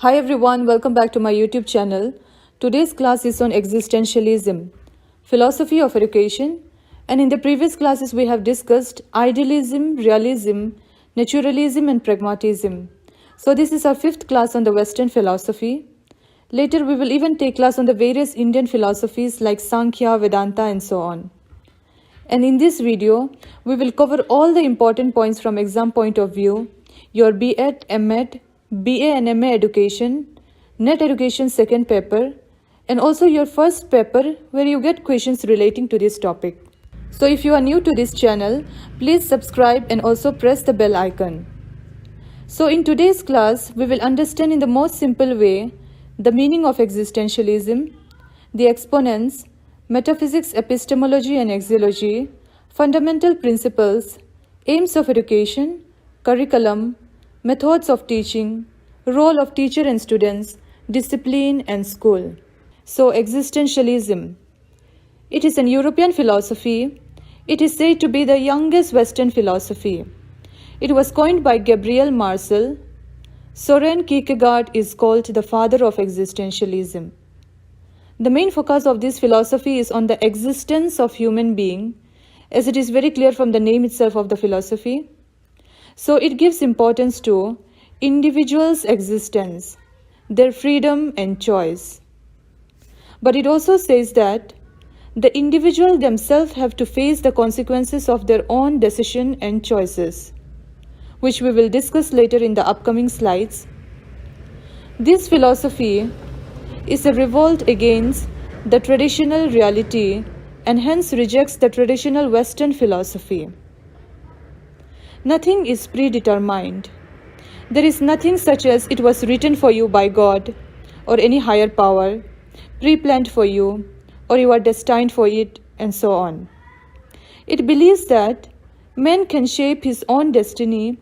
Hi everyone, welcome back to my YouTube channel. Today's class is on existentialism, philosophy of education, and in the previous classes we have discussed idealism, realism, naturalism and pragmatism. So this is our fifth class on the Western philosophy. Later we will even take class on the various Indian philosophies like Sankhya, Vedanta and so on. And in this video, we will cover all the important points from exam point of view, your B.Ed, M.Ed, BA and MA education, NET education second paper, and also your first paper where you get questions relating to this topic. So if you are new to this channel, please subscribe and also press the bell icon. So in today's class, we will understand in the most simple way the meaning of existentialism, the exponents, metaphysics, epistemology and axiology, fundamental principles, aims of education, curriculum, methods of teaching, role of teacher and students, discipline and school. So existentialism. It is an European philosophy. It is said to be the youngest Western philosophy. It was coined by Gabriel Marcel. Soren Kierkegaard is called the father of existentialism. The main focus of this philosophy is on the existence of human being, as it is very clear from the name itself of the philosophy. So it gives importance to individuals' existence, their freedom and choice. But it also says that the individual themselves have to face the consequences of their own decision and choices, which we will discuss later in the upcoming slides. This philosophy is a revolt against the traditional reality and hence rejects the traditional Western philosophy. Nothing is predetermined. There is nothing such as it was written for you by God or any higher power, pre-planned for you, or you are destined for it, and so on. It believes that man can shape his own destiny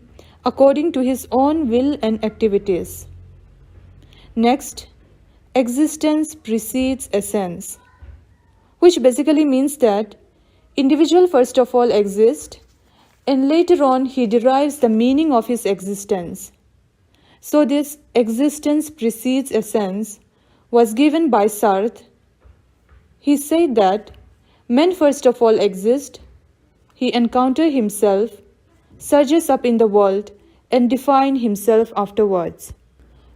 according to his own will and activities. Next, existence precedes essence, which basically means that individual first of all exists, and later on he derives the meaning of his existence. So this existence precedes essence was given by Sartre. He said that man first of all exists, he encounters himself, surges up in the world and defines himself afterwards.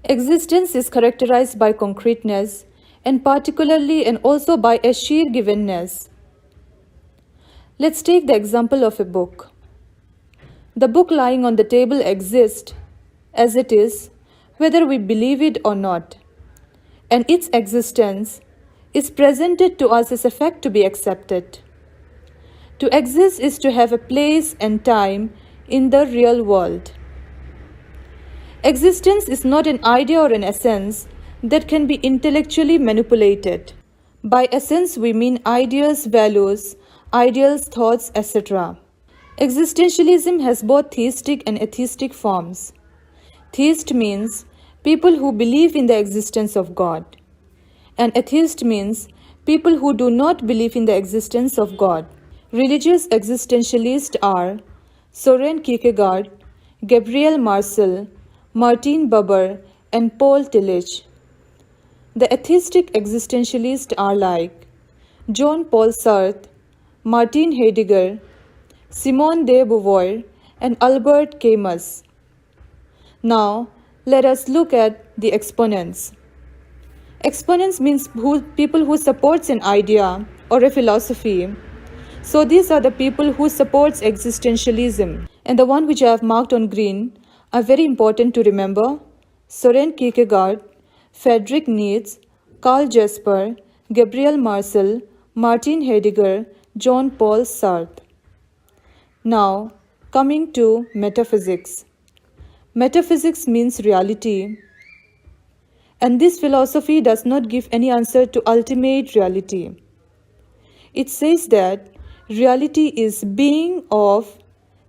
Existence is characterized by concreteness and particularly and also by a sheer givenness. Let's take the example of a book. The book lying on the table exists as it is, whether we believe it or not, and its existence is presented to us as a fact to be accepted. To exist is to have a place and time in the real world. Existence is not an idea or an essence that can be intellectually manipulated. By essence, we mean ideas, values, ideals, thoughts, etc. Existentialism has both theistic and atheistic forms. Theist means people who believe in the existence of God, and atheist means people who do not believe in the existence of God. Religious existentialists are Soren Kierkegaard, Gabriel Marcel, Martin Buber, and Paul Tillich. The atheistic existentialists are like Jean-Paul Sartre, Martin Heidegger, Simone de Beauvoir, and Albert Camus. Now, let us look at the exponents. Exponents means people who supports an idea or a philosophy. So these are the people who supports existentialism. And the one which I have marked on green are very important to remember: Soren Kierkegaard, Friedrich Nietzsche, Karl Jasper, Gabriel Marcel, Martin Heidegger, Jean-Paul Sartre. Now, coming to metaphysics. Metaphysics means reality, and this philosophy does not give any answer to ultimate reality. It says that reality is being of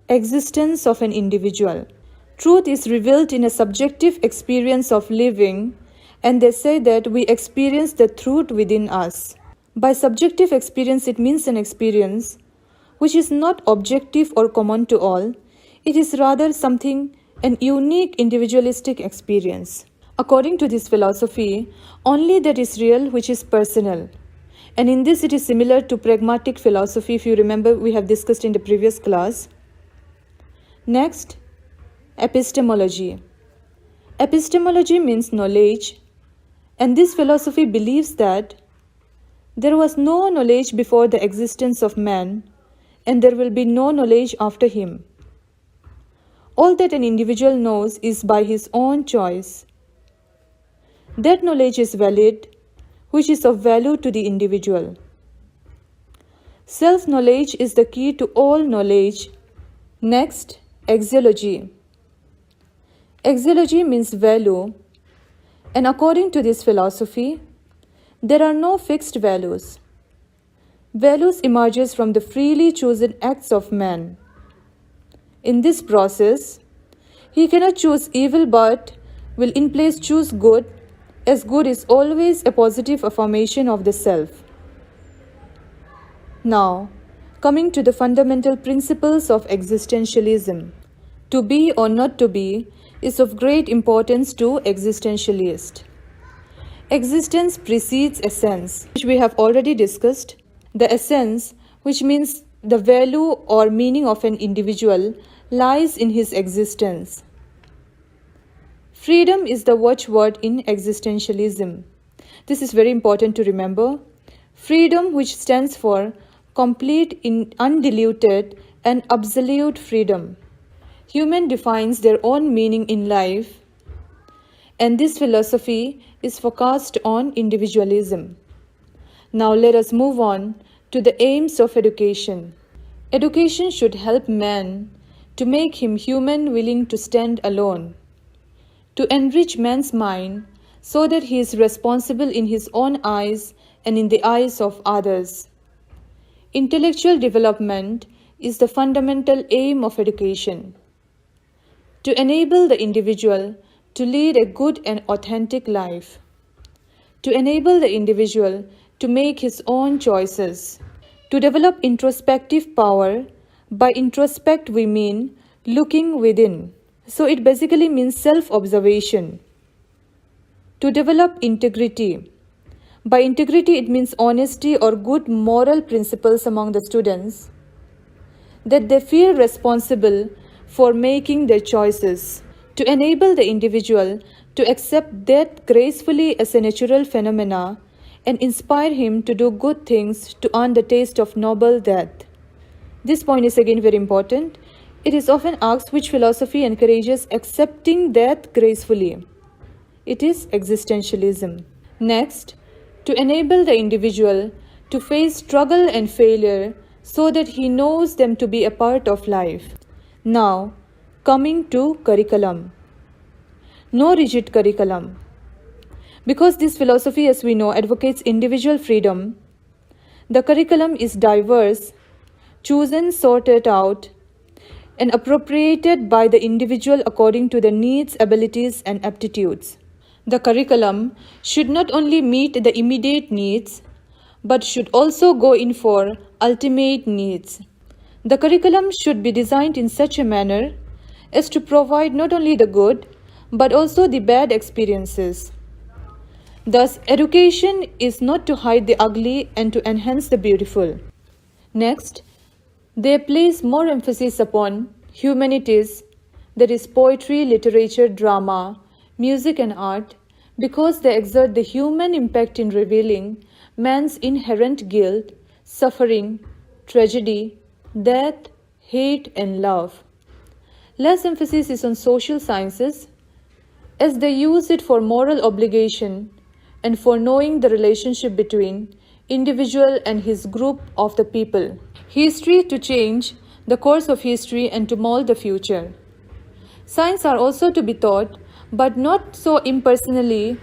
existence of an individual. Truth is revealed in a subjective experience of living, and they say that we experience the truth within us. By subjective experience, it means an experience which is not objective or common to all. It is rather something, an unique individualistic experience. According to this philosophy, only that is real which is personal. And in this it is similar to pragmatic philosophy, if you remember we have discussed in the previous class. Next, epistemology. Epistemology means knowledge, and this philosophy believes that there was no knowledge before the existence of man, and there will be no knowledge after him. All that an individual knows is by his own choice. That knowledge is valid, which is of value to the individual. Self-knowledge is the key to all knowledge. Next, axiology. Axiology means value, and according to this philosophy, there are no fixed values. Values emerges from the freely chosen acts of man. In this process, he cannot choose evil but will in place choose good, as good is always a positive affirmation of the self. Now, coming to the fundamental principles of existentialism. To be or not to be is of great importance to existentialists. Existence precedes essence, which we have already discussed. The essence, which means the value or meaning of an individual, lies in his existence. Freedom is the watchword in existentialism. This is very important to remember. Freedom, which stands for complete, undiluted, and absolute freedom. Human defines their own meaning in life, and this philosophy is focused on individualism. Now let us move on to the aims of education. Education should help man to make him human, willing to stand alone, to enrich man's mind so that he is responsible in his own eyes and in the eyes of others. Intellectual development is the fundamental aim of education, to enable the individual to lead a good and authentic life, to enable the individual to make his own choices, to develop introspective power. By introspect we mean looking within. So it basically means self-observation. To develop integrity. By integrity it means honesty or good moral principles among the students, that they feel responsible for making their choices. To enable the individual to accept death gracefully as a natural phenomena and inspire him to do good things to earn the taste of noble death. This point is again very important. It is often asked which philosophy encourages accepting death gracefully. It is existentialism. Next, to enable the individual to face struggle and failure so that he knows them to be a part of life. Now, coming to curriculum. No rigid curriculum. Because this philosophy, as we know, advocates individual freedom, the curriculum is diverse, chosen, sorted out, and appropriated by the individual according to their needs, abilities, and aptitudes. The curriculum should not only meet the immediate needs, but should also go in for ultimate needs. The curriculum should be designed in such a manner as to provide not only the good, but also the bad experiences. Thus, education is not to hide the ugly and to enhance the beautiful. Next, they place more emphasis upon humanities, that is poetry, literature, drama, music and art, because they exert the human impact in revealing man's inherent guilt, suffering, tragedy, death, hate and love. Less emphasis is on social sciences, as they use it for moral obligation and for knowing the relationship between individual and his group of the people. History to change the course of history and to mold the future. Science are also to be taught, but not so impersonally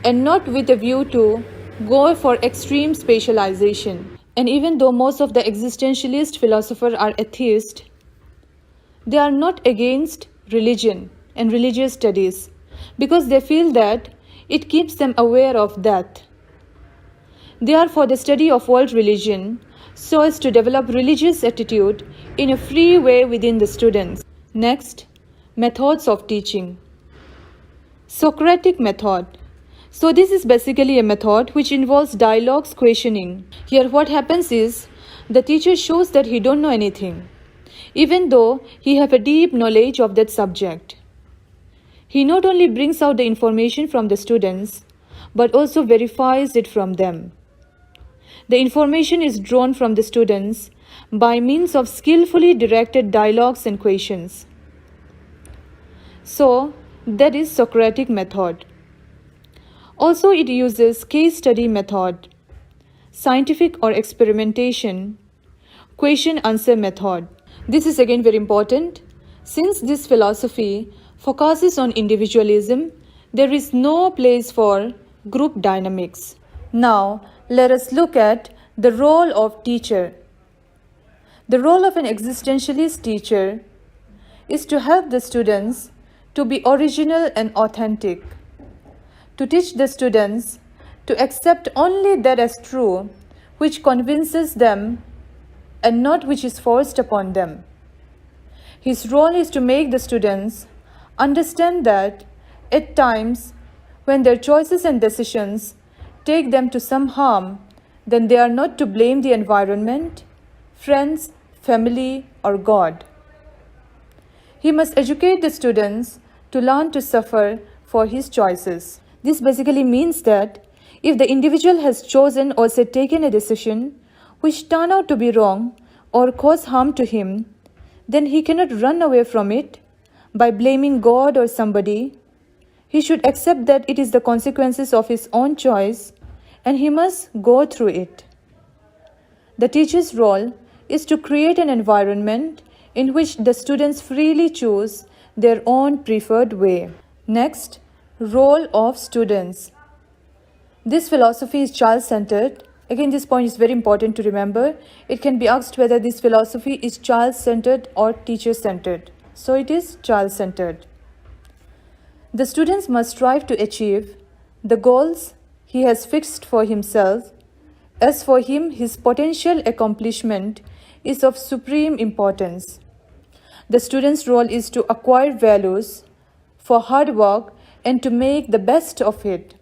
and not with a view to go for extreme specialization. And even though most of the existentialist philosophers are atheists, they are not against religion and religious studies because they feel that it keeps them aware of death. They are for the study of world religion so as to develop religious attitude in a free way within the students. Next, methods of teaching. Socratic method. So this is basically a method which involves dialogues questioning. Here what happens is the teacher shows that he don't know anything, even though he have a deep knowledge of that subject. He not only brings out the information from the students, but also verifies it from them. The information is drawn from the students by means of skillfully directed dialogues and questions. So that is Socratic method. Also it uses case study method, scientific or experimentation, question answer method. This is again very important. Since this philosophy focuses on individualism, there is no place for group dynamics. Now let us look at the role of teacher. The role of an existentialist teacher is to help the students to be original and authentic, to teach the students to accept only that as true which convinces them and not which is forced upon them. His role is to make the students understand that at times when their choices and decisions take them to some harm, then they are not to blame the environment, friends, family, or God. He must educate the students to learn to suffer for his choices. This basically means that if the individual has chosen or say taken a decision which turn out to be wrong or cause harm to him, then he cannot run away from it by blaming God or somebody. He should accept that it is the consequences of his own choice and he must go through it. The teacher's role is to create an environment in which the students freely choose their own preferred way. Next, role of students. This philosophy is child-centered. Again, this point is very important to remember. It can be asked whether this philosophy is child-centered or teacher-centered. So it is child-centered. The students must strive to achieve the goals he has fixed for himself. As for him, his potential accomplishment is of supreme importance. The student's role is to acquire values for hard work and to make the best of it.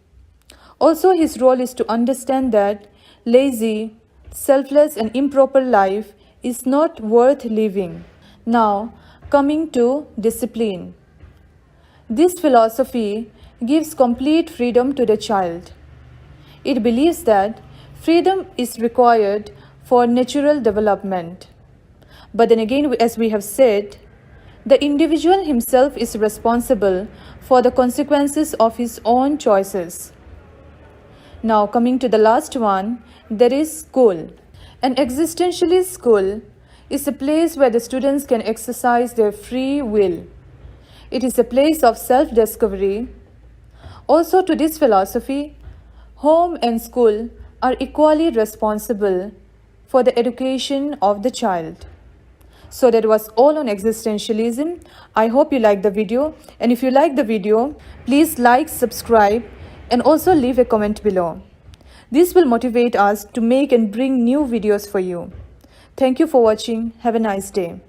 Also, his role is to understand that lazy, selfless and improper life is not worth living. Now, coming to discipline. This philosophy gives complete freedom to the child. It believes that freedom is required for natural development. But then again, as we have said, the individual himself is responsible for the consequences of his own choices. Now coming to the last one, there is school. An existentialist school is a place where the students can exercise their free will. It is a place of self-discovery. Also, to this philosophy, home and school are equally responsible for the education of the child. So that was all on existentialism. I hope you liked the video, and if you like the video, please like, subscribe and also leave a comment below. This will motivate us to make and bring new videos for you. Thank you for watching. Have a nice day.